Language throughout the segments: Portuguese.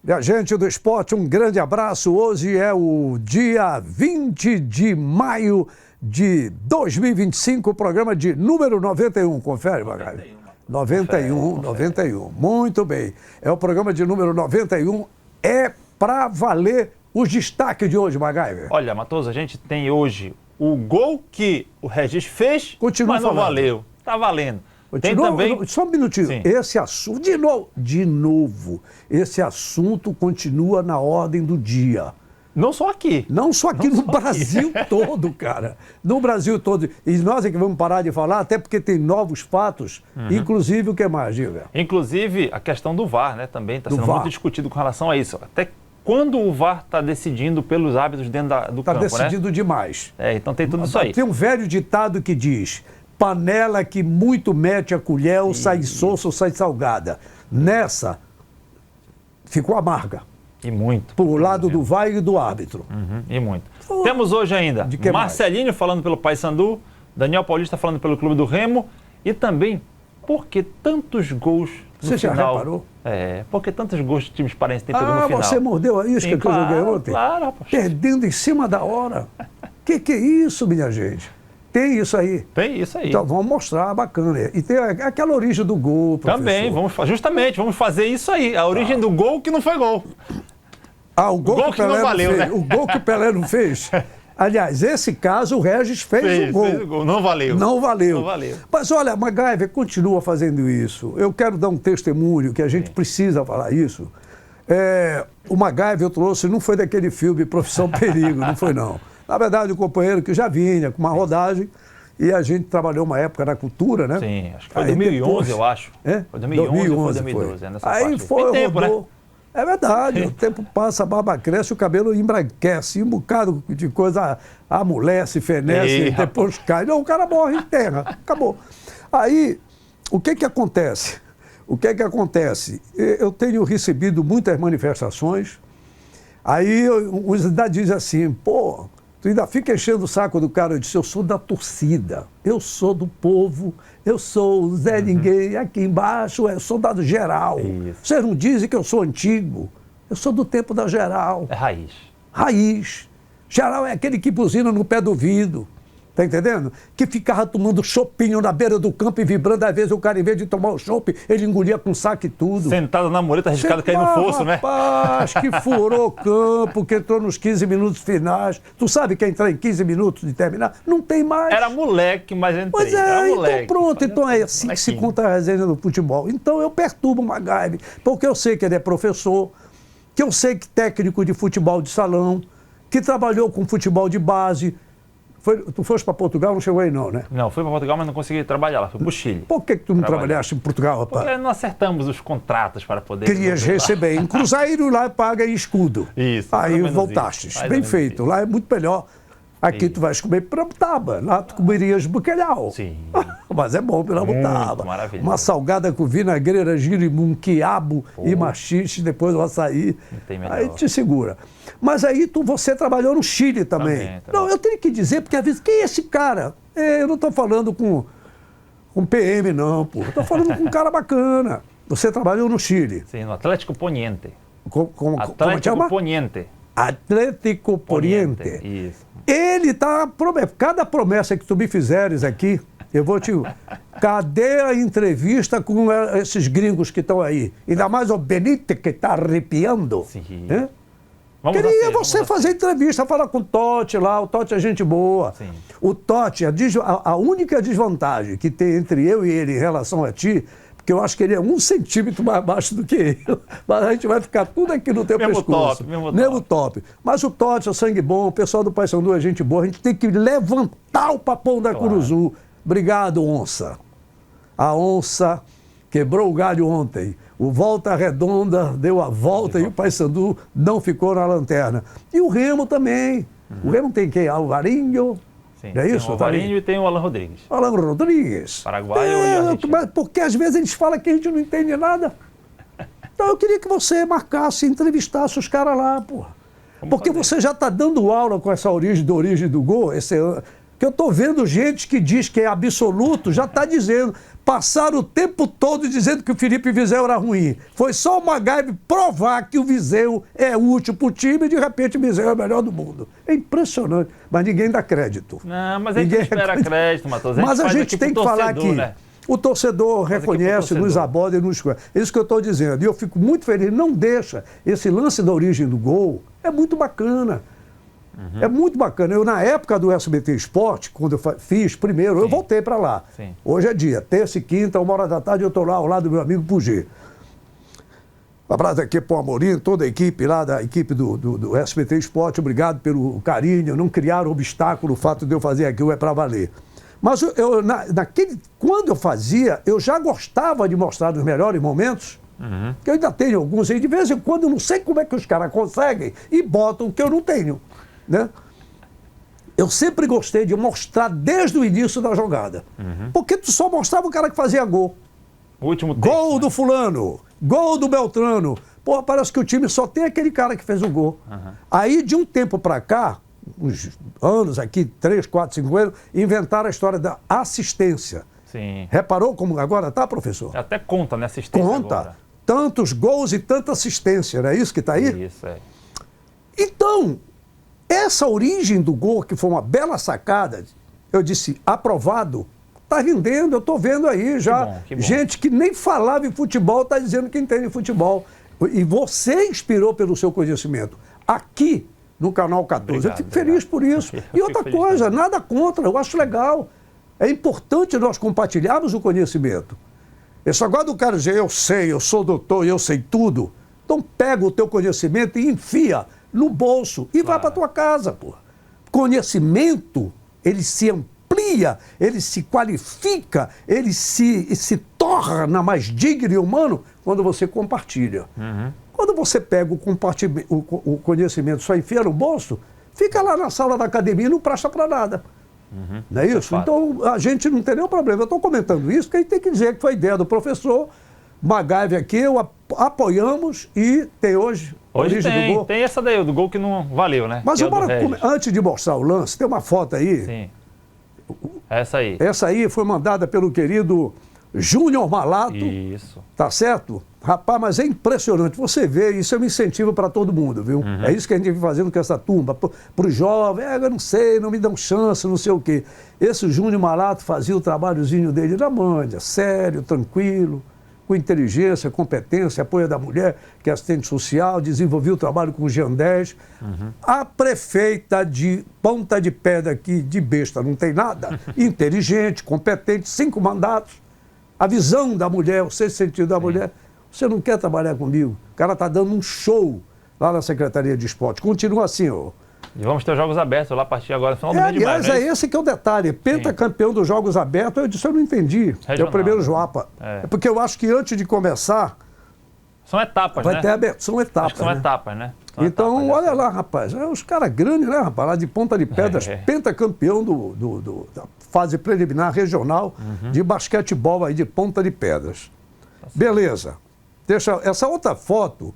Minha gente do esporte, um grande abraço. Hoje é o dia 20 de maio de 2025, o programa de número 91. Confere, Magalhães? 91. Muito bem. É o programa de número 91. É pra valer os destaques de hoje, Magalhães. Olha, Matoso, a gente tem hoje o gol que o Regis fez, Continua mas não falando. valeu. Tá valendo. Tem Continua, também... Só um minutinho. Sim. Esse assunto, de novo, esse assunto continua na ordem do dia. Não só aqui. Não só aqui, Não no só aqui. Brasil todo, cara. No Brasil todo. E nós é que vamos parar de falar, até porque tem novos fatos, inclusive o que mais, Giga? Inclusive, a questão do VAR, né? Também está Do sendo VAR. muito discutido com relação a isso. Até quando o VAR está decidindo pelos árbitros dentro do Está campo, decidido demais. né? Então tem tudo isso aí. Tem um velho ditado que diz: panela que muito mete a colher, ou sai insossa ou sai salgada. Nessa, ficou amarga. E muito. Por lado do VAR e do árbitro. E muito. Temos hoje ainda De que mais? Marcelinho falando pelo Paysandu, Daniel Paulista falando pelo Clube do Remo e também por que tantos gols no Você já final. reparou? Por que tantos gols de times paraenses têm pegado no final? Você mordeu a isca Sim, que eu joguei ontem? Claro, rapaz. Perdendo em cima da hora. Que é isso, minha gente? Tem isso aí. Tem isso aí. Então vamos mostrar, bacana. E tem aquela origem do gol, professor. Também, vamos fazer isso aí. A origem do gol que não foi gol. O gol que o Pelé não valeu, fez. né? O gol que o Pelé não fez. Aliás, esse caso o Regis fez o gol. Fez o gol. Não valeu. Não valeu. Não valeu. Mas olha, MacGyver continua fazendo isso. Eu quero dar um testemunho, que a gente precisa falar isso. O MacGyver eu trouxe, não foi daquele filme Profissão Perigo, não foi não. Na verdade, o companheiro que já vinha com uma rodagem, e a gente trabalhou uma época na cultura, né? Sim, acho que foi Aí 2011, depois- eu acho. Foi 2011 ou foi 2012, foi. nessa Aí parte. foi, Tem tempo, rodou. né? É verdade, o tempo passa, a barba cresce, o cabelo embranquece, um bocado de coisa amolece, fenece, Ei, depois cai. Não, o cara morre em terra, acabou. Aí, o que acontece? Eu tenho recebido muitas manifestações, aí os ainda dizem assim, pô, tu ainda fica enchendo o saco do cara. Eu disse, eu sou da torcida, eu sou do povo, eu sou o Zé Ninguém, aqui embaixo eu sou da geral. Isso. Vocês não dizem que eu sou antigo, eu sou do tempo da geral. É raiz. Raiz. Geral é aquele que buzina no pé do vidro, tá entendendo? Que ficava tomando chopinho na beira do campo e vibrando, às vezes o cara, em vez de tomar o chopp, ele engolia com saco e tudo. Sentado na mureta, arriscado a cair no fosso, né? Rapaz, que furou campo, que entrou nos 15 minutos finais. Tu sabe que entrar em 15 minutos de terminar? Não tem mais. Era moleque, mas entrei. Pois Era é, moleque. então pronto. Então é assim que se Molequinho. conta a resenha do futebol. Então eu perturbo o MacGyver, porque eu sei que ele é professor, que eu sei que técnico de futebol de salão, que trabalhou com futebol de base. Tu foste para Portugal, não chegou aí não, né? Não, fui para Portugal, mas não consegui trabalhar lá. Fui para o Chile. Por que tu não Trabalhar. trabalhaste em Portugal, rapaz? Porque não acertamos os contratos para poder... Querias receber em Cruzeiro, lá paga em escudo. Isso, mais ou Aí menos voltaste. isso, mais Bem ou menos feito. isso. Lá é muito melhor. Aqui Isso. tu vais comer piramutaba. Lá tu comerias bacalhau. Sim. Mas é bom piramutaba. Muito maravilhoso. Uma salgada com vinagreira, girimum, quiabo e machixe, depois o açaí. Não tem melhor. Aí te segura. Mas aí você trabalhou no Chile também. Também. Não, eu tenho que dizer, porque às vezes, quem é esse cara? Eu não estou falando com PM, não, pô. Estou falando com um cara bacana. Você trabalhou no Chile. Sim, no Atlético Poniente. Como Atlético chama? Poniente. Atlético Poniente. Isso. Ele está... Cada promessa que tu me fizeres aqui, eu vou te... Cadê a entrevista com esses gringos que estão aí? Ainda mais o Benítez, que está arrepiando. Sim. Né? Vamos Queria a ser, você vamos a fazer entrevista, falar com o Totti lá. O Totti é gente boa. Sim. O Totti, a única desvantagem que tem entre eu e ele em relação a ti, porque eu acho que ele é 1 centímetro mais baixo do que eu, mas a gente vai ficar tudo aqui no teu Mesmo pescoço. top, mesmo Mesmo top. Mas o Totti é sangue bom, o pessoal do Paysandu é gente boa, a gente tem que levantar o papão da Curuzu. Obrigado, onça. A onça quebrou o galho ontem. O Volta Redonda deu a volta e o Paysandu não ficou na lanterna. E o Remo também. O Remo tem quem? Alvarinho. Sim, Não é tem isso? o Alvarinho e tem o Alan Rodrigues. Alan Rodrigues. Paraguaio e argentino. Mas porque às vezes eles falam que a gente não entende nada. Então eu queria que você marcasse, entrevistasse os caras lá, porra. Porque fazer. você já está dando aula com essa origem do gol. Que eu estou vendo gente que diz que é absoluto, já está dizendo. Passaram o tempo todo dizendo que o Felipe Viseu era ruim. Foi só o MacGyver provar que o Viseu é útil para o time e de repente o Viseu é o melhor do mundo. É impressionante, mas ninguém dá crédito. Não, mas a gente não espera crédito, Matoso. Mas a gente tem que falar aqui. Né? O torcedor reconhece, nos aborda e nos escolhe. É isso que eu estou dizendo. E eu fico muito feliz. Não deixa. Esse lance da origem do gol é muito bacana. É muito bacana. Eu, na época do SBT Esporte, quando eu fiz primeiro, eu voltei para lá. Sim. Hoje é dia, terça e quinta, 1h eu estou lá ao lado do meu amigo Pugi. Um abraço aqui para o Amorim, toda a equipe lá, da equipe do SBT Esporte. Obrigado pelo carinho. Não criaram obstáculo, o fato de eu fazer aquilo é para valer. Mas quando eu fazia, eu já gostava de mostrar os melhores momentos, que eu ainda tenho alguns aí. De vez em quando eu não sei como é que os caras conseguem e botam o que eu não tenho. Né? Eu sempre gostei de mostrar desde o início da jogada. Porque tu só mostrava o cara que fazia gol. O último tempo, gol do fulano, gol do Beltrano. Pô, parece que o time só tem aquele cara que fez o gol. Aí, de um tempo para cá, uns anos aqui, 3, 4, 5 anos, inventaram a história da assistência. Sim. Reparou como agora tá, professor? Até conta, né? Assistência conta. Agora. Tantos gols e tanta assistência, não é isso que está aí? Isso, é. Então, essa origem do gol, que foi uma bela sacada, eu disse, aprovado, está rendendo, eu estou vendo aí já. Que bom. Gente que nem falava em futebol está dizendo que entende futebol. E você inspirou pelo seu conhecimento. Aqui, no Canal 14. Obrigado, eu fico feliz por isso. E outra coisa, nada contra, eu acho legal. É importante nós compartilharmos o conhecimento. Esse agora do cara dizer, eu sei, eu sou doutor, eu sei tudo. Então pega o teu conhecimento e enfia no bolso e vai para tua casa, pô. Conhecimento, ele se amplia, ele se qualifica, ele se torna mais digno e humano quando você compartilha. Quando você pega o conhecimento só enfia no bolso, fica lá na sala da academia e não presta para nada. Não é isso? Então, a gente não tem nenhum problema. Eu estou comentando isso porque a gente tem que dizer que foi ideia do professor MacGyver aqui, apoiamos e tem hoje origem do gol. Tem essa daí, do gol que não valeu, né? Mas antes de mostrar o lance, tem uma foto aí. Sim. Essa aí. Essa aí foi mandada pelo querido Júnior Malato. Isso. Tá certo? Rapaz, mas é impressionante. Você vê, isso é um incentivo para todo mundo, viu? É isso que a gente vem fazendo com essa turma. Para os jovens, eu não sei, não me dão chance, não sei o quê. Esse Júnior Malato fazia o trabalhozinho dele na manha, sério, tranquilo, com inteligência, competência, apoio da mulher, que é assistente social, desenvolvia o trabalho com o Jean 10. A prefeita de Ponta de Pedra aqui, de besta, não tem nada, inteligente, competente, 5 mandatos. A visão da mulher, o sexto sentido da mulher. Você não quer trabalhar comigo? O cara está dando um show lá na Secretaria de Esporte. Continua assim, ó. E vamos ter os Jogos Abertos lá a partir agora, no final do mês de maio. Aliás, é esse que é o detalhe. Pentacampeão dos Jogos Abertos, eu disse, eu não entendi. Regional, é o primeiro Joapa. É porque eu acho que antes de começar... São etapas, vai né? ter aberto. São etapas. São etapas, né? Então, etapas, olha lá, rapaz. Os caras grandes, né, rapaz? Lá de Ponta de Pedras, pentacampeão da fase preliminar regional de basquetebol aí de Ponta de Pedras. Beleza. Deixa essa outra foto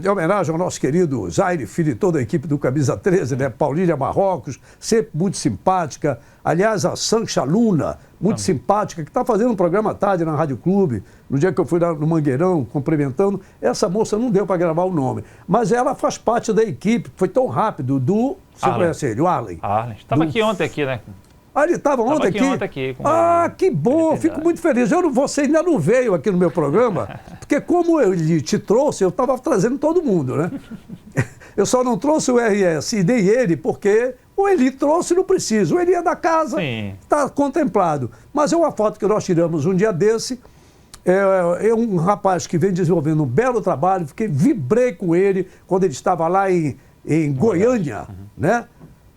em homenagem ao nosso querido Zaire Filho e toda a equipe do Camisa 13, né? Paulínia Marrocos, sempre muito simpática. Aliás, a Sancha Luna, muito simpática, que está fazendo um programa à tarde na Rádio Clube. No dia que eu fui lá no Mangueirão, cumprimentando, essa moça não deu para gravar o nome. Mas ela faz parte da equipe, foi tão rápido, você conhece ele, o Arlen? Arlen. Estava aqui ontem, né? Ah, ele estava ontem aqui? Que bom, fico muito feliz. Você ainda não veio aqui no meu programa, porque como ele te trouxe, eu estava trazendo todo mundo, né? Eu só não trouxe o RS e nem ele, porque o Eli trouxe, não precisa. O Eli é da casa, está contemplado. Mas é uma foto que nós tiramos um dia desse. É um rapaz que vem desenvolvendo um belo trabalho, vibrei com ele quando ele estava lá em Goiânia, né?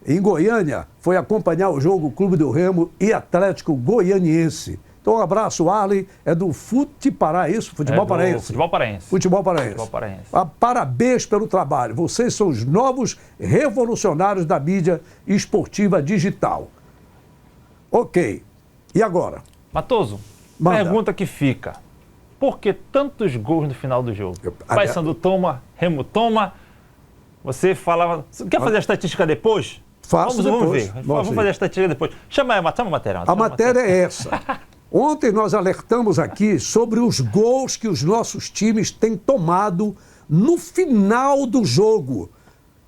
Em Goiânia, foi acompanhar o jogo Clube do Remo e Atlético Goianiense. Então, um abraço, Arlen, é do Futipara, isso? Futebol paraense. Futebol paraense. Futebol paraense. Futebol paraense. Parabéns pelo trabalho. Vocês são os novos revolucionários da mídia esportiva digital. Ok. E agora? Matoso, pergunta que fica. Por que tantos gols no final do jogo? Paysandu toma, Remo toma. Você falava... Quer fazer a estatística depois? Faço depois. Vamos ver. Vamos fazer a estatística depois. Chama a matéria. A matéria é essa. Ontem nós alertamos aqui sobre os gols que os nossos times têm tomado no final do jogo.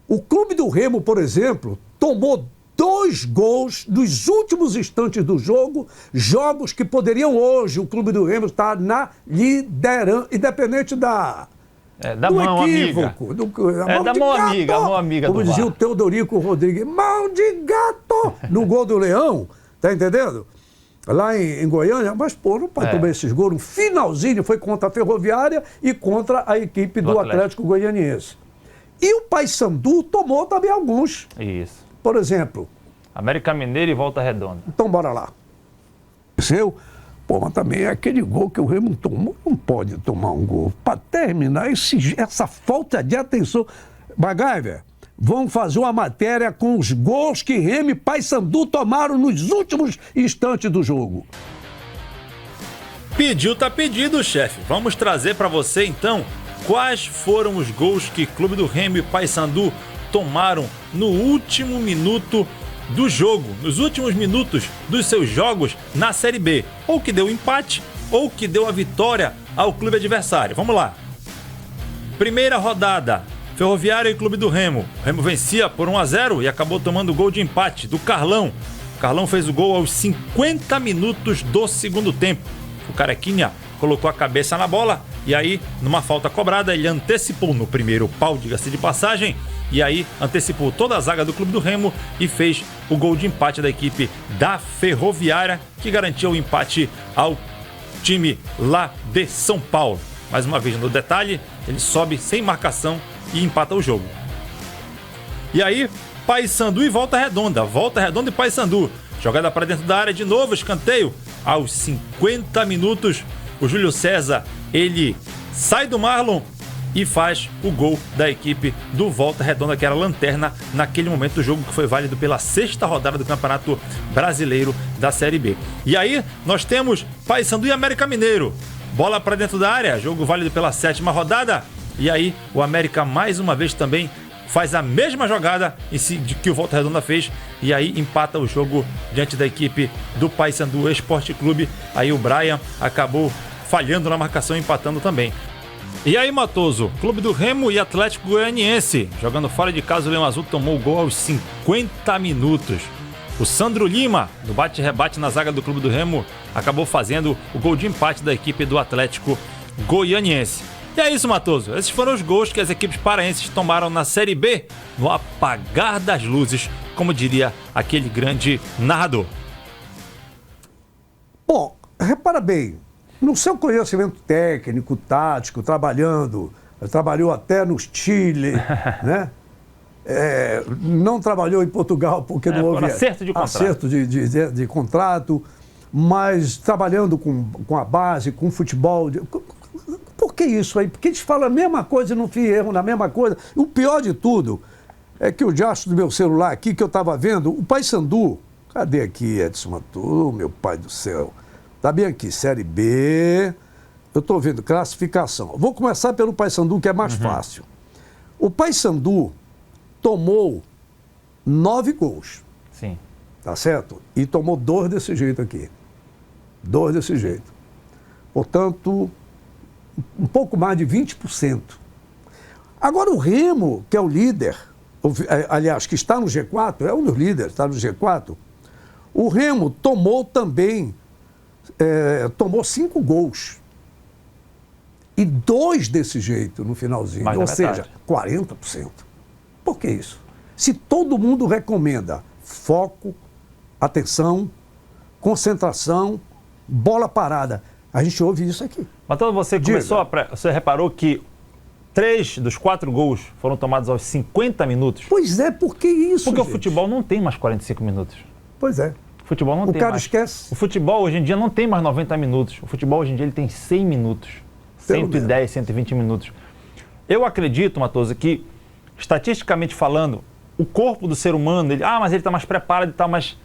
O Clube do Remo, por exemplo, tomou 2 gols nos últimos instantes do jogo, jogos que poderiam hoje o Clube do Remo estar na liderança, independente da mão equívoco, amiga. Da mão amiga. Como dizia o Teodorico Rodrigues, mão de gato no gol do Leão, tá entendendo? Lá em Goiânia, mas pô, não pode tomar esses gols. No finalzinho foi contra a Ferroviária e contra a equipe do Atlético Goianiense. E o Paysandu tomou também alguns. Isso. Por exemplo... América Mineiro e Volta Redonda. Então, bora lá. Mas também é aquele gol que o Remo tomou. Não pode tomar um gol. Para terminar, essa falta de atenção... MacGyver, vamos fazer uma matéria com os gols que Remo e Paysandu tomaram nos últimos instantes do jogo. Pediu, tá pedido, chefe. Vamos trazer para você, então, quais foram os gols que Clube do Remo e Paysandu tomaram no último minuto do jogo, nos últimos minutos dos seus jogos na Série B, ou que deu empate, ou que deu a vitória ao clube adversário. Vamos lá. Primeira rodada, Ferroviária e Clube do Remo. O Remo vencia por 1-0 e acabou tomando o gol de empate do Carlão. O Carlão fez o gol aos 50 minutos do segundo tempo. O Carequinha colocou a cabeça na bola e aí, numa falta cobrada, ele antecipou no primeiro pau, diga-se de passagem, e aí antecipou toda a zaga do Clube do Remo e fez o gol de empate da equipe da Ferroviária, que garantiu o empate ao time lá de São Paulo. Mais uma vez no detalhe, ele sobe sem marcação e empata o jogo. E aí, Paysandu e Volta Redonda e Paysandu. Jogada para dentro da área de novo, escanteio. Aos 50 minutos, o Júlio César, ele sai do Marlon e faz o gol da equipe do Volta Redonda, que era lanterna naquele momento do jogo, que foi válido pela 6ª rodada do Campeonato Brasileiro da Série B. E aí, nós temos Paysandu e América Mineiro. Bola para dentro da área, jogo válido pela 7ª rodada. E aí, o América mais uma vez também faz a mesma jogada que o Volta Redonda fez, e aí empata o jogo diante da equipe do Paysandu Esporte Clube. Aí o Brian acabou falhando na marcação e empatando também. E aí, Matoso, Clube do Remo e Atlético Goianiense. Jogando fora de casa, o Leão Azul tomou o gol aos 50 minutos. O Sandro Lima, do bate-rebate na zaga do Clube do Remo, acabou fazendo o gol de empate da equipe do Atlético Goianiense. E é isso, Matoso. Esses foram os gols que as equipes paraenses tomaram na Série B, no apagar das luzes, como diria aquele grande narrador. Bom, repara bem, no seu conhecimento técnico, tático, trabalhou até no Chile, né? Não trabalhou em Portugal porque não houve acerto de contrato, mas trabalhando com a base, com futebol. Por que isso aí? Porque eles falam a mesma coisa e não fiz erro na mesma coisa. O pior de tudo é que o diacho do meu celular aqui, que eu estava vendo, o Paysandu, cadê aqui, Edson Matu, meu pai do céu? Tá bem aqui, Série B, eu estou vendo classificação. Vou começar pelo Paysandu, que é mais fácil. O Paysandu tomou 9 gols. Sim. Tá certo? E tomou 2 desse jeito aqui. 2 desse jeito. Portanto, um pouco mais de 20%. Agora o Remo, que é o líder, aliás, que está no G4, é um dos líderes, está no G4, o Remo tomou também, tomou 5 gols. E 2 desse jeito no finalzinho, ou seja, 40%. Por que isso? Se todo mundo recomenda foco, atenção, concentração, bola parada, a gente ouve isso aqui. Então você você reparou que 3 dos 4 gols foram tomados aos 50 minutos? Pois é, por que isso, Porque gente? O futebol não tem mais 45 minutos. Pois é. O futebol não tem mais. O cara esquece. O futebol hoje em dia não tem mais 90 minutos. O futebol hoje em dia ele tem 100 minutos. 110, 120 minutos. Eu acredito, Matoso, que estatisticamente falando, o corpo do ser humano, mas ele está mais preparado e tal, mas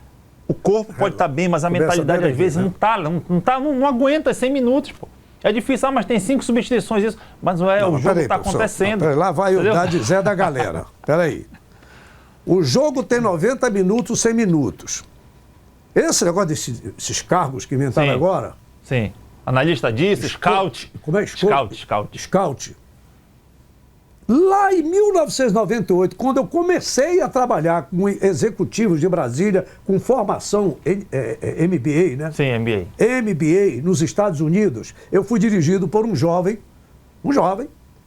o corpo pode estar bem, mas a mentalidade às vezes não aguenta 100 minutos, pô. É difícil, mas tem 5 substituições, isso. Mas não é, o jogo está acontecendo. Lá vai o Zé da galera. Peraí. O jogo tem 90 minutos, 100 minutos. Esse negócio desses cargos que inventaram Sim. agora... Sim. Analista disso, scout. Como é? Scout. Scout. Lá em 1998, quando eu comecei a trabalhar com executivos de Brasília, com formação MBA, né? Sim, MBA. MBA nos Estados Unidos, eu fui dirigido por um jovem,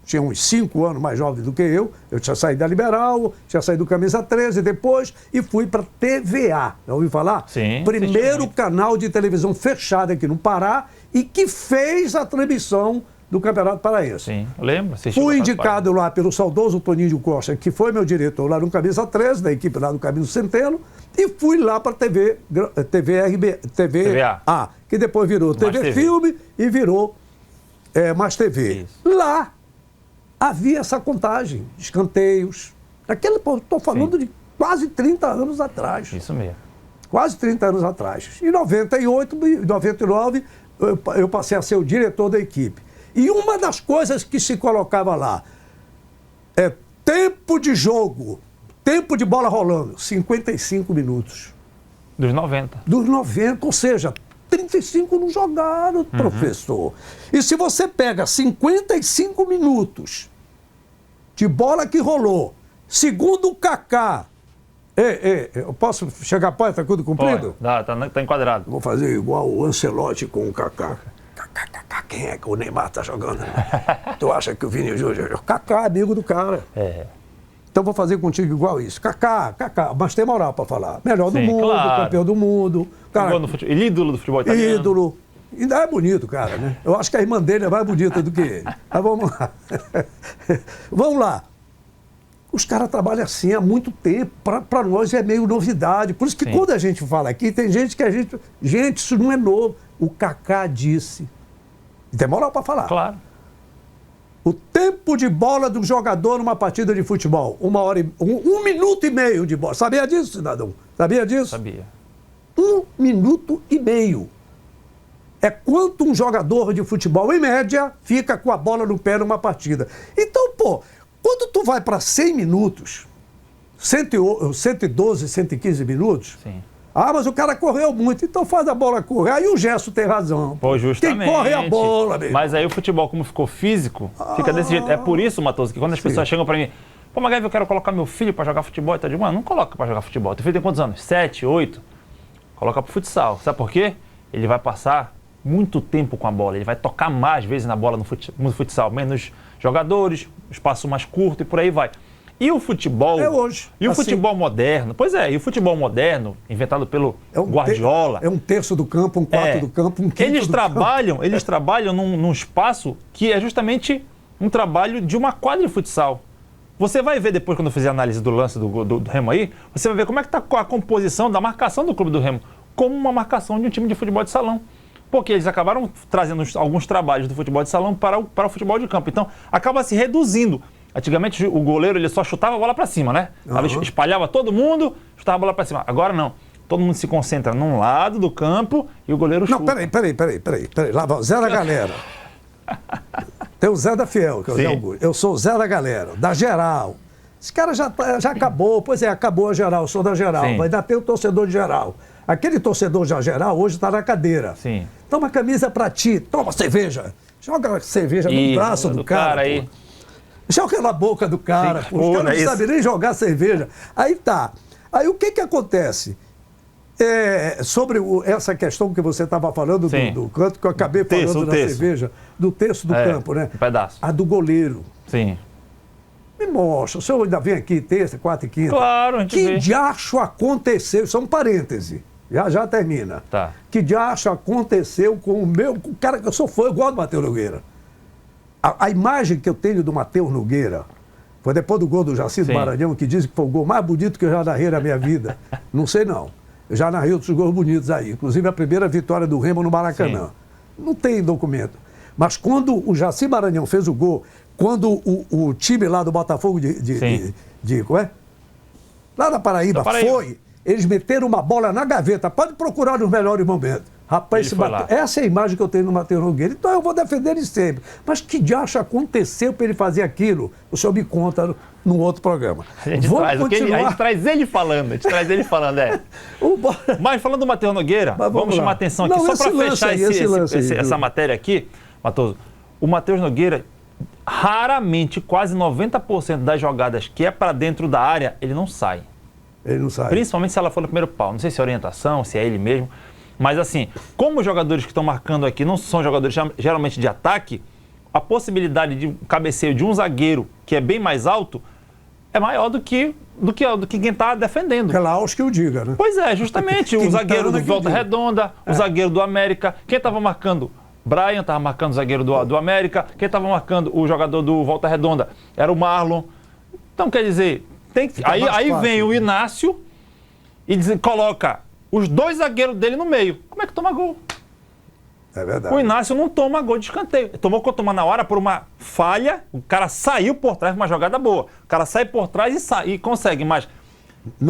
tinha uns 5 anos mais jovem do que eu tinha saído da Liberal, tinha saído do Camisa 13 depois e fui para TVA, já ouviu falar? Sim. Primeiro canal de televisão fechado aqui no Pará e que fez a transmissão do Campeonato Paraense. Sim, eu lembro. Fui indicado lá pelo saudoso Toninho Costa, que foi meu diretor lá no Camisa 13, da equipe lá do Caminho Centeno, e fui lá para TVA, que depois virou TV Filme e virou Mais TV. Isso. Lá havia essa contagem, escanteios. Estou falando de quase 30 anos atrás. Isso mesmo. Quase 30 anos atrás. Em 98, 99, eu passei a ser o diretor da equipe. E uma das coisas que se colocava lá é tempo de jogo, tempo de bola rolando, 55 minutos. Dos 90. Dos 90, ou seja, 35 não jogaram, professor. E se você pega 55 minutos de bola que rolou, segundo o Kaká, eu posso chegar perto, tá tudo cumprido? Tá enquadrado. Vou fazer igual o Ancelotti com o Kaká. Kaká, quem é que o Neymar tá jogando? Tu acha que o Vini Júnior... Kaká, amigo do cara. Então vou fazer contigo igual isso. Kaká, mas tem moral para falar. Melhor do mundo, claro. Campeão do mundo. Cara, ídolo do futebol italiano. Ídolo. Ainda é bonito, cara, né? Eu acho que a irmã dele é mais bonita do que ele. Mas vamos lá. Vamos lá. Os caras trabalham assim há muito tempo. Para nós é meio novidade. Por isso que quando a gente fala aqui, tem gente que a gente... Gente, isso não é novo. O Kaká disse. E tem moral para falar. Claro. O tempo de bola do jogador numa partida de futebol. 1 hora e... 1 minuto e meio de bola. Sabia disso, cidadão? Sabia disso? Sabia. 1 minuto e meio. É quanto um jogador de futebol, em média, fica com a bola no pé numa partida. Então, quando tu vai para 100 minutos, 112, 115 minutos... Sim. Mas o cara correu muito, então faz a bola correr. Aí o Gerson tem razão. Justamente. Quem corre a bola, mesmo. Mas aí o futebol, como ficou físico, fica desse jeito. É por isso, Matoso, que quando as pessoas chegam pra mim, Magalhães, eu quero colocar meu filho pra jogar futebol. Eu digo, mano, não coloca pra jogar futebol. Teu filho tem quantos anos? 7, 8? Coloca pro futsal. Sabe por quê? Ele vai passar muito tempo com a bola. Ele vai tocar mais vezes na bola no futsal. Menos jogadores, espaço mais curto e por aí vai. E o futebol... É hoje. E o futebol moderno... Pois é, e o futebol moderno, inventado pelo Guardiola... É 1/3 do campo, 1/4 do campo, 1/5 do campo. Eles trabalham num espaço que é justamente um trabalho de uma quadra de futsal. Você vai ver depois, quando eu fizer a análise do lance do Remo aí, você vai ver como é que está a composição da marcação do clube do Remo, como uma marcação de um time de futebol de salão. Porque eles acabaram trazendo alguns trabalhos do futebol de salão para o futebol de campo. Então, acaba se reduzindo. Antigamente o goleiro ele só chutava a bola para cima, né? Espalhava todo mundo, chutava a bola para cima. Agora não. Todo mundo se concentra num lado do campo e o goleiro chuta. Não, peraí. Lá vai o Zé da Galera. Tem o Zé da Fiel, que é o Zé Augusto. Eu sou o Zé da Galera, da Geral. Esse cara já acabou. Pois é, acabou a Geral, eu sou da Geral. Sim. Mas ainda tem o torcedor de Geral. Aquele torcedor da Geral hoje está na cadeira. Sim. Toma camisa para ti, toma cerveja. Joga cerveja no braço do cara aí. Pô. Joga na boca do cara, pô. Os caras não sabem nem jogar cerveja. Aí tá. Aí o que acontece? Sobre essa questão que você estava falando do canto, que eu acabei falando da cerveja, do terço do campo, né? Um pedaço. A do goleiro. Sim. Me mostra, o senhor ainda vem aqui terça, quarta e quinta. Claro, a gente vê. Que diacho aconteceu? Isso é um parêntese. Já termina. Tá. Que diacho aconteceu com o cara que eu sou fã, eu gosto do Matheus Nogueira. A imagem que eu tenho do Matheus Nogueira foi depois do gol do Jacinto Maranhão, que dizem que foi o gol mais bonito que eu já narrei na minha vida. Não sei não. Eu já narrei outros gols bonitos aí. Inclusive a primeira vitória do Remo no Maracanã. Sim. Não tem documento. Mas quando o Jacinto Maranhão fez o gol, quando o time lá do Botafogo como é? Lá da Paraíba foi, eles meteram uma bola na gaveta. Pode procurar nos melhores momentos. Rapaz, essa é a imagem que eu tenho do Matheus Nogueira. Então eu vou defender ele sempre. Mas que diacho aconteceu para ele fazer aquilo? O senhor me conta no outro programa. A gente traz ele falando. Mas falando do Matheus Nogueira, vamos chamar a atenção aqui, só para fechar essa matéria aqui, Matoso. O Matheus Nogueira, raramente, quase 90% das jogadas que é para dentro da área, ele não sai. Ele não sai. Principalmente se ela for no primeiro pau. Não sei se é orientação, se é ele mesmo. Mas assim, como os jogadores que estão marcando aqui não são jogadores geralmente de ataque, a possibilidade de cabeceio de um zagueiro que é bem mais alto é maior do que quem está defendendo. Klaus que o diga, né? Pois é, justamente. O zagueiro do Volta Redonda, o zagueiro do América. Quem estava marcando? Brian estava marcando o zagueiro do América. Quem estava marcando o jogador do Volta Redonda era o Marlon. Então, quer dizer, aí vem o Inácio e coloca os dois zagueiros dele no meio. Como é que toma gol? É verdade. O Inácio não toma gol de escanteio. Tomou na hora por uma falha, o cara saiu por trás, uma jogada boa. O cara sai por trás e consegue, mas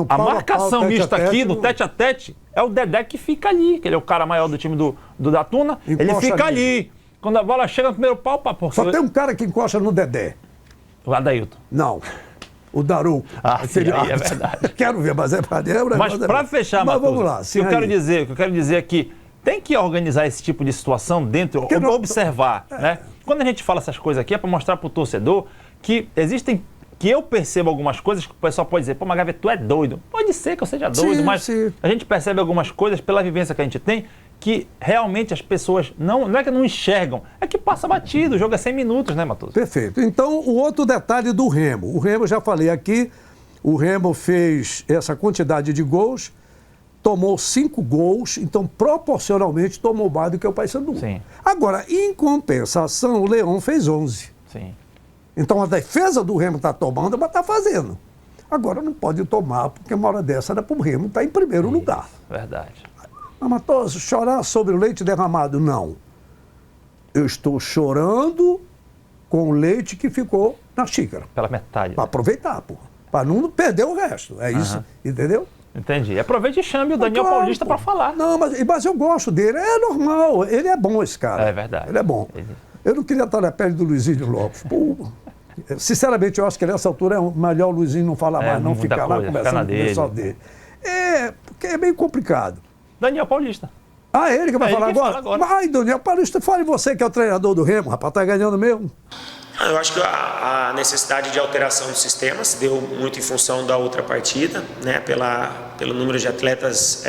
a marcação mista aqui, do tete-a-tete, é o Dedé que fica ali, que ele é o cara maior do time da Tuna. Ele fica ali. Quando a bola chega no primeiro pau, só tem um cara que encosta no Dedé. O Adailton. Não. O Daruco. É verdade. Quero ver, mas é para Deus. Mas para fechar, Matoso, vamos lá. O que eu quero dizer é que tem que organizar esse tipo de situação dentro, observar. Né? Quando a gente fala essas coisas aqui, é para mostrar para o torcedor que existem, que eu percebo algumas coisas que o pessoal pode dizer, pô, mas Gaveta, tu é doido. Pode ser que eu seja doido, mas a gente percebe algumas coisas pela vivência que a gente tem, que realmente as pessoas não é que não enxergam, é que passa batido, o jogo é 100 minutos, né, Matoso? Perfeito. Então, o outro detalhe do Remo. O Remo, já falei aqui, o Remo fez essa quantidade de gols, tomou 5 gols, então proporcionalmente tomou mais do que o Paysandu. Sim. Agora, em compensação, o Leão fez 11. Sim. Então a defesa do Remo está tomando, mas está fazendo. Agora não pode tomar, porque uma hora dessa era para o Remo estar em primeiro lugar. Verdade. Matoso, chorar sobre o leite derramado, não. Eu estou chorando com o leite que ficou na xícara. Pela metade. Para aproveitar, pô. Para não perder o resto. É isso, entendeu? Entendi. Aproveite e chame o Daniel Paulista para falar. Não, mas eu gosto dele. É normal. Ele é bom, esse cara. É verdade. Ele é bom. Eu não queria estar na pele do Luizinho Lopes. Pô, sinceramente, eu acho que nessa altura é melhor o Luizinho não falar mais, não ficar lá conversando com o pessoal dele. Porque é meio complicado. Daniel Paulista. Ele que vai falar agora? Ai, Daniel Paulista, fale você que é o treinador do Remo, rapaz, tá ganhando mesmo. Eu acho que a necessidade de alteração do sistema se deu muito em função da outra partida, né, pelo número de atletas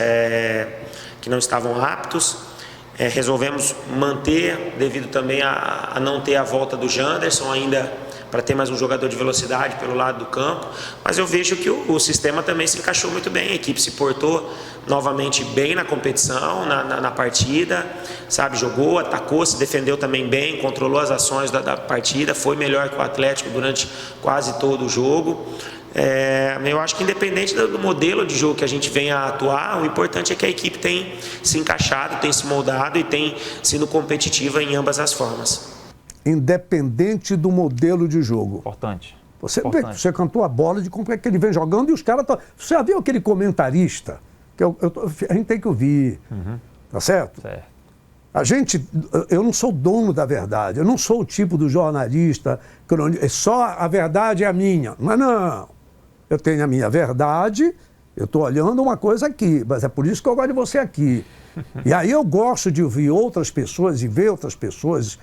que não estavam aptos. Resolvemos manter, devido também a não ter a volta do Janderson ainda, para ter mais um jogador de velocidade pelo lado do campo, mas eu vejo que o sistema também se encaixou muito bem, a equipe se portou novamente bem na competição, na partida, sabe, jogou, atacou, se defendeu também bem, controlou as ações da partida, foi melhor que o Atlético durante quase todo o jogo. Eu acho que independente do modelo de jogo que a gente venha a atuar, o importante é que a equipe tem se encaixado, tem se moldado e tem sido competitiva em ambas as formas. Independente do modelo de jogo. Importante. Você cantou a bola de como é que ele vem jogando e os caras... Você já viu aquele comentarista? Que a gente tem que ouvir. Tá certo? Certo. Eu não sou dono da verdade. Eu não sou o tipo do jornalista... Só a verdade é a minha. Mas não. Eu tenho a minha verdade... Eu estou olhando uma coisa aqui, mas é por isso que eu gosto de você aqui. E aí eu gosto de ouvir outras pessoas e ver outras pessoas,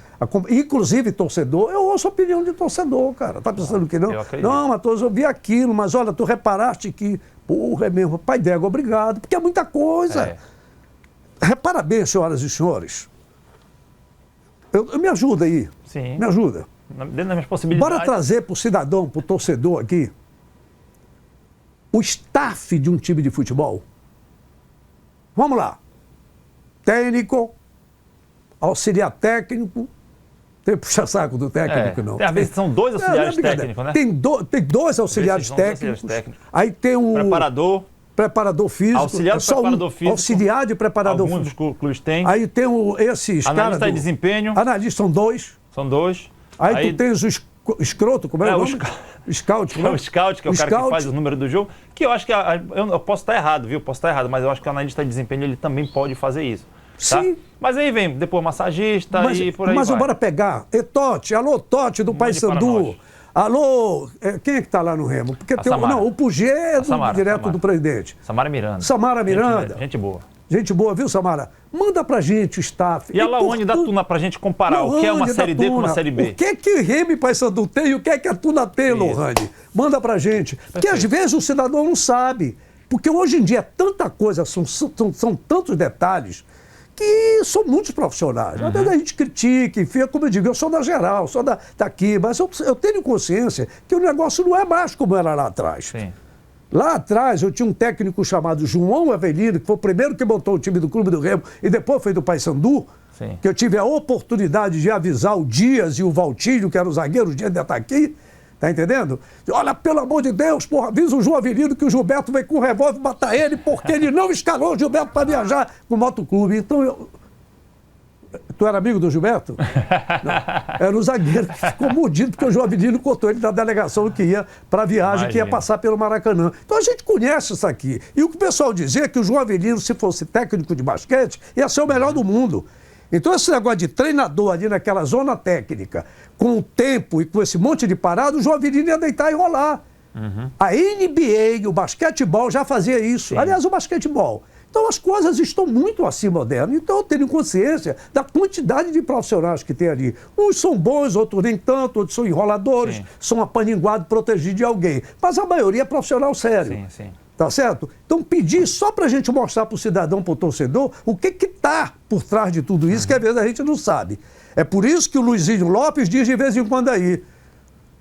inclusive torcedor. Eu ouço a opinião de torcedor, cara. Tá pensando que não? Não, Matoso, eu vi aquilo, mas olha, tu reparaste que... Porra, é mesmo. Pai d'égua, obrigado, porque é muita coisa. Repara bem, senhoras e senhores. Me ajuda aí. Sim. Me ajuda. Dentro das minhas possibilidades. Bora trazer para o cidadão, para o torcedor aqui, o staff de um time de futebol. Vamos lá. Técnico, auxiliar técnico. Tem puxa-saco do técnico, não. Às vezes são 2 auxiliares técnicos, né? Tem 2 auxiliares técnicos. Aí tem o... Preparador físico. Auxiliar de preparador físico. Auxiliar de preparador físico. Alguns clubes têm. Aí tem esses caras... Analista de desempenho. Analista, são 2. São 2. Aí tu tens o escroto, como é o nome? Scout. O scout, que é o cara que faz o número do jogo. Que eu acho que... Eu posso estar errado, viu? Posso estar errado, mas eu acho que o analista de desempenho ele também pode fazer isso. Tá? Sim. Mas aí vem depois massagista e por aí mas vai. bora pegar. Totti, alô, Totti do Mande para Paysandu. nós. Alô, quem é que está lá no Remo? Porque tem Samara. não, o Pugê é direto Samara. do presidente. Samara Miranda. Samara Miranda. Gente boa. Gente boa, viu, Samara? Manda pra gente o staff. E a Laone da Tuna pra gente comparar o que é uma Série D com uma Série B. O que é que Remo e Paysandu tem e o que é que a Tuna tem, Lohane? Manda pra gente. Porque às vezes o cidadão não sabe. Porque hoje em dia é tanta coisa, são tantos detalhes, que são muitos profissionais. Às vezes a gente critica, enfim, como eu digo, eu sou da geral, sou daqui, mas eu tenho consciência que o negócio não é mais como era lá atrás. Sim. Lá atrás eu tinha um técnico chamado João Avelino, que foi o primeiro que montou o time do Clube do Remo e depois foi do Paysandu, Sim. que eu tive a oportunidade de avisar o Dias e o Valtinho, que eram os zagueiros, o Dias ainda está aqui, tá entendendo? Olha, pelo amor de Deus, porra, avisa o João Avelino que o Gilberto veio com o revólver matar ele porque ele não escalou o Gilberto para viajar com o motoclube. Então Tu era amigo do Gilberto? Não. Era o zagueiro que ficou mordido porque o João Avelino cortou ele da delegação que ia para a viagem, que ia passar pelo Maracanã. Então a gente conhece isso aqui. E o que o pessoal dizia é que o João Avelino, se fosse técnico de basquete, ia ser o melhor do mundo. Então esse negócio de treinador ali naquela zona técnica, com o tempo e com esse monte de parada, o João Avelino ia deitar e rolar. A NBA, o basquetebol já fazia isso. Sim. Aliás, o basquetebol. Então as coisas estão muito acima dela. Então eu tenho consciência da quantidade de profissionais que tem ali. Uns são bons, outros nem tanto, outros são enroladores, sim, são apaninguados, protegidos de alguém. Mas a maioria é profissional sério. Sim, sim. Tá certo? Então pedir só para a gente mostrar para o cidadão, para o torcedor, o que está por trás de tudo isso, que às vezes a gente não sabe. É por isso que o Luizinho Lopes diz de vez em quando aí,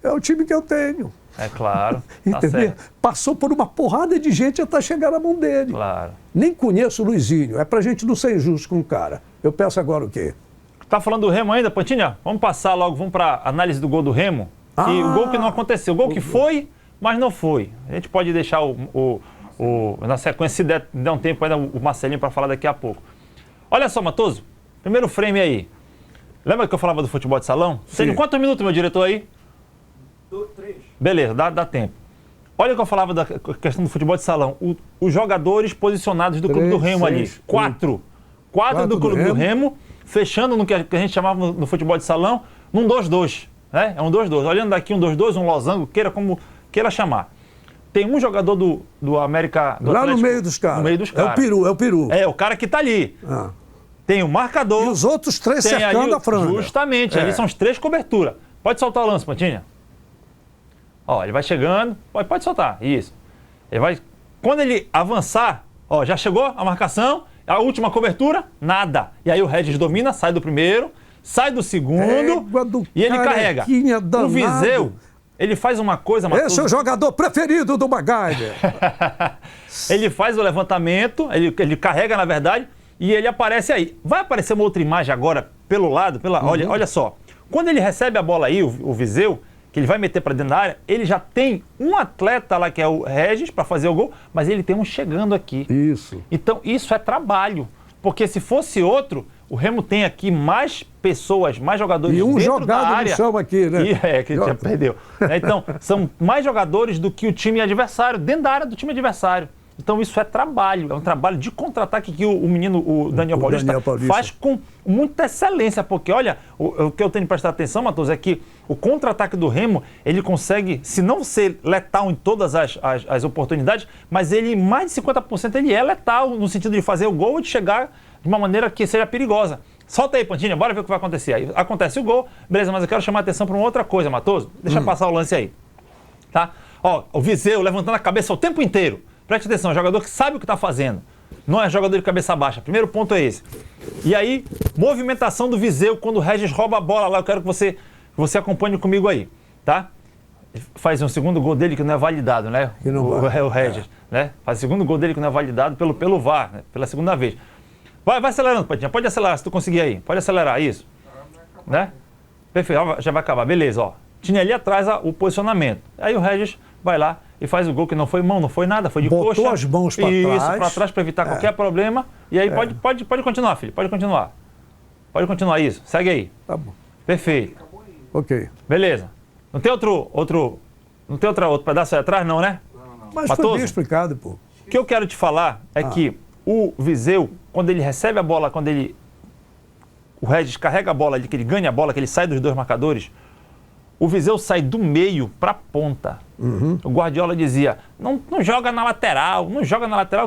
é o time que eu tenho. É claro, tá certo. Passou por uma porrada de gente até chegar na mão dele. Claro. Nem conheço o Luizinho, é pra gente não ser injusto com o cara. Eu peço agora o quê? Tá falando do Remo ainda, Pantinha? Vamos passar logo, vamos pra análise do gol do Remo. O gol que não aconteceu, o gol que foi, mas não foi. A gente pode deixar na sequência, se der um tempo ainda, o Marcelinho para falar daqui a pouco. Olha só, Matoso, primeiro frame aí. Lembra que eu falava do futebol de salão? Tem quantos minutos, meu diretor aí? 3. Beleza, dá tempo. Olha o que eu falava da questão do futebol de salão. Os jogadores posicionados do Clube do Remo ali. Quatro do Clube do Remo, fechando no que a gente chamava no futebol de salão, num 2-2. Né? É um 2-2. Olhando daqui um 2-2, um losango, queira chamar. Tem um jogador do América... Do lá Atlético, no meio dos caras. No meio dos caras. É o peru. É, o cara que tá ali. Tem o marcador. E os outros três cercando a franja. Justamente, ali são os três coberturas. Pode soltar o lance, Pantinha. Ó, ele vai chegando, pode soltar, isso. Ele vai, quando ele avançar, ó, já chegou a marcação, a última cobertura, nada. E aí o Regis domina, sai do primeiro, sai do segundo e ele carrega. O Viseu, ele faz uma coisa... Esse é o jogador preferido do MacGyver. Ele faz o levantamento, ele carrega na verdade, e ele aparece aí. Vai aparecer uma outra imagem agora, pelo lado, olha só. Quando ele recebe a bola aí, o Viseu, que ele vai meter para dentro da área, ele já tem um atleta lá que é o Regis para fazer o gol, mas ele tem um chegando aqui. Isso. Então isso é trabalho, porque se fosse outro, o Remo tem aqui mais pessoas, mais jogadores dentro da área. E um jogado no chão aqui, né? Que já perdeu. Então, são mais jogadores do que o time adversário, dentro da área do time adversário. Então isso é trabalho, é um trabalho de contra-ataque que o menino, o Daniel Paulista, faz com muita excelência, porque olha, o que eu tenho que prestar atenção, Matoso, é que o contra-ataque do Remo, ele consegue, se não ser letal em todas as oportunidades, mas ele, mais de 50%, ele é letal no sentido de fazer o gol e de chegar de uma maneira que seja perigosa. Solta aí, Pantinha, bora ver o que vai acontecer. Aí acontece o gol, beleza, mas eu quero chamar a atenção para uma outra coisa, Matoso. Deixa eu passar o lance aí, tá? Ó, o Viseu levantando a cabeça o tempo inteiro. Preste atenção, é um jogador que sabe o que está fazendo. Não é jogador de cabeça baixa. Primeiro ponto é esse. E aí, movimentação do Viseu quando o Regis rouba a bola lá. Eu quero que você acompanhe comigo aí, tá? Faz um segundo gol dele que não é validado, né? O Regis, né? Faz o segundo gol dele que não é validado pelo VAR, né? Pela segunda vez. Vai acelerando, Patinha. Pode acelerar se tu conseguir aí. Pode acelerar, isso. Né? Perfeito, já vai acabar. Beleza, ó. Tinha ali atrás o posicionamento. Aí o Regis vai lá e faz o gol que não foi mão, não foi nada, foi de coxa. Botou as mãos para trás. Isso, para trás para evitar qualquer problema. E aí pode continuar, filho, pode continuar. Pode continuar isso, segue aí. Tá bom. Perfeito. Ok. Beleza. Não tem outro não tem outro pedaço aí atrás não, né? Mas foi bem explicado, pô. O que eu quero te falar é que O Viseu, quando ele recebe a bola, o Regis carrega a bola, que ele ganha a bola, que ele sai dos dois marcadores, o Viseu sai do meio para a ponta. O Guardiola dizia, não joga na lateral,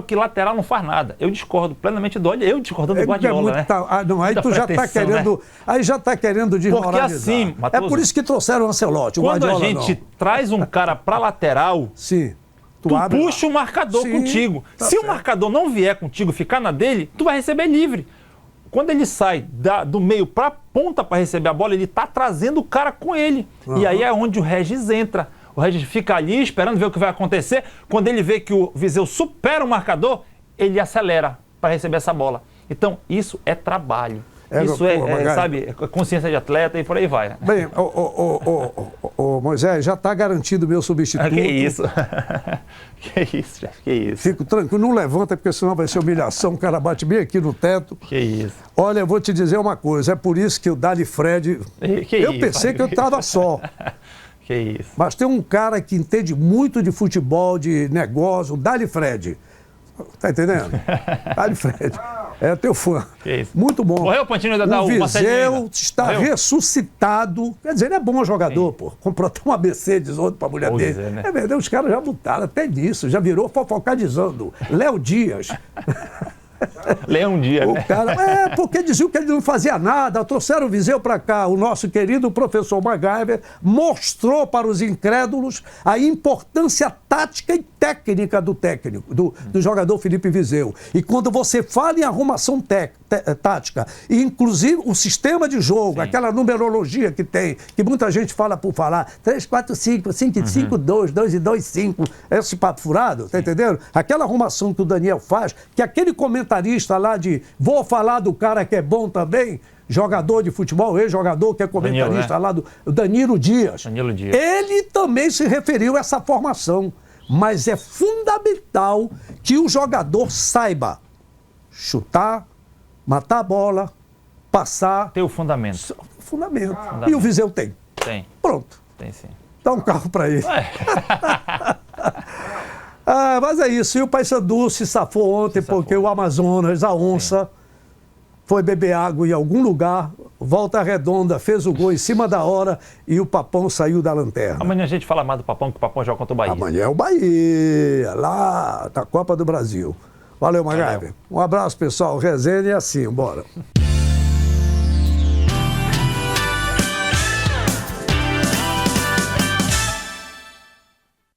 que lateral não faz nada. Eu discordo plenamente eu discordando do Guardiola, né? Não, aí tu já está querendo, né? Aí já está querendo desmoralizar. Porque assim, Matoso, é por isso que trouxeram o Ancelotti, o quando Guardiola a gente não. traz um cara para lateral, sim, tu puxa o marcador contigo. Se o marcador não vier contigo, ficar na dele, tu vai receber livre. Quando ele sai do meio para a ponta para receber a bola, ele está trazendo o cara com ele. E aí é onde o Regis entra. O Regis fica ali esperando ver o que vai acontecer. Quando ele vê que o Viseu supera o marcador, ele acelera para receber essa bola. Então, isso é trabalho. Isso sabe, consciência de atleta e por aí vai. Bem, Moisés, já está garantido o meu substituto. Que isso? Que isso, chefe, que isso. Fico tranquilo, não levanta, porque senão vai ser humilhação, o cara bate bem aqui no teto. Que isso. Olha, eu vou te dizer uma coisa, é por isso que o Dali Fred... eu pensei que eu estava só. Que isso. Mas tem um cara que entende muito de futebol, de negócio, o Dali Fred. Tá entendendo? Dali Fred. É teu fã. Que isso. Muito bom. Morreu o Pantinho ainda dá o Viseu está ressuscitado. Quer dizer, ele é bom jogador, pô. Comprou até uma Mercedes ontem pra mulher dele. Né? É verdade, os caras já botaram até nisso. Já virou fofocadizando. Léo Dias. Leão Dias, né? Cara, porque diziam que ele não fazia nada. Trouxeram o Viseu para cá. O nosso querido professor MacGyver mostrou para os incrédulos a importância tática e técnica do técnico, do jogador Felipe Viseu. E quando você fala em arrumação tática, e inclusive o sistema de jogo, aquela numerologia que tem, que muita gente fala por falar, 3, 4, 5, 5, 5, 2, 2 e 2, 5, esse papo furado, tá entendendo? Aquela arrumação que o Daniel faz, que aquele comentarista lá de vou falar do cara que é bom também, jogador de futebol, ex-jogador que é comentarista Danilo, né? Lá do Danilo Dias. Danilo Dias. Ele também se referiu a essa formação. Mas é fundamental que o jogador saiba chutar, matar a bola, passar. Ter o fundamento. Fundamento. E o Viseu tem. Tem. Pronto. Tem sim. Dá um carro para ele. Mas é isso. E o Paysandu se safou ontem porque o Amazonas, a Onça, foi beber água em algum lugar, Volta Redonda, fez o gol em cima da hora e o Papão saiu da lanterna. Amanhã a gente fala mais do Papão, que o Papão joga contra o Bahia. Amanhã é o Bahia, lá na Copa do Brasil. Valeu, MacGyver. Um abraço, pessoal. Resenha é assim, bora.